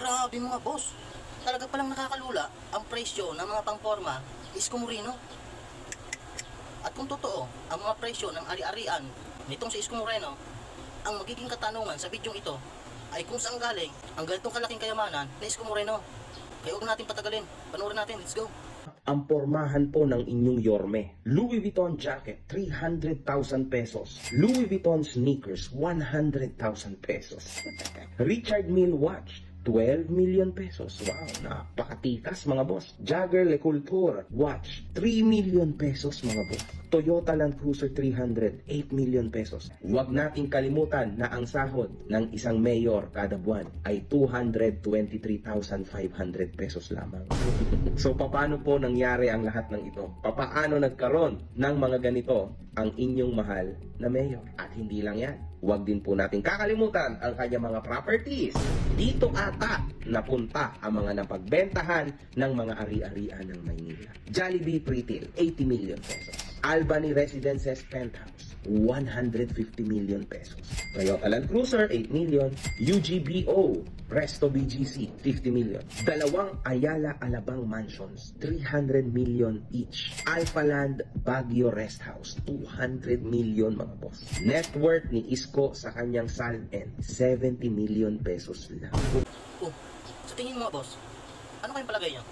Grabe mga boss. Talaga palang nakakalula ang presyo ng mga pangporma Isko Moreno. At kung totoo, ang mga presyo ng ari-arian nitong si Isko Moreno, ang magiging katanungan sa bidyong ito ay kung saan galing ang ganitong kalaking kayamanan ni Isko Moreno. Kaya huwag natin patagalin. Panoorin natin. Let's go. Ang pormahan po ng inyong yorme. Louis Vuitton jacket, 300,000 pesos. Louis Vuitton sneakers, 100,000 pesos. Richard Mille watch, 12 million pesos. Wow, napakatikas mga boss. Jagger Le Couture watch, 3 million pesos mga boss. Toyota Land Cruiser 300, 8 million pesos. Huwag nating kalimutan na ang sahod ng isang mayor kada buwan ay 223,500 pesos lamang. So paano po nangyari ang lahat ng ito? Paano nagkaroon ng mga ganito ang inyong mahal na mayor? At hindi lang yan, huwag din po natin kakalimutan ang kanyang mga properties. Dito ata napunta ang mga napagbentahan ng mga ari-arian ng Maynila. Jollibee Retail, 80 million pesos. Albany Residences Penthouse, 150 million pesos. Toyota Land Cruiser, 8 million. UGBO, Presto BGC, 50 million. Dalawang Ayala Alabang Mansions, 300 million each. Alpha Land Baguio Rest House, 200 million mga boss. Net worth ni Isko sa kanyang salin, 70 million pesos lang. Oh, sa tingin mo boss, ano kayong palagay niyo?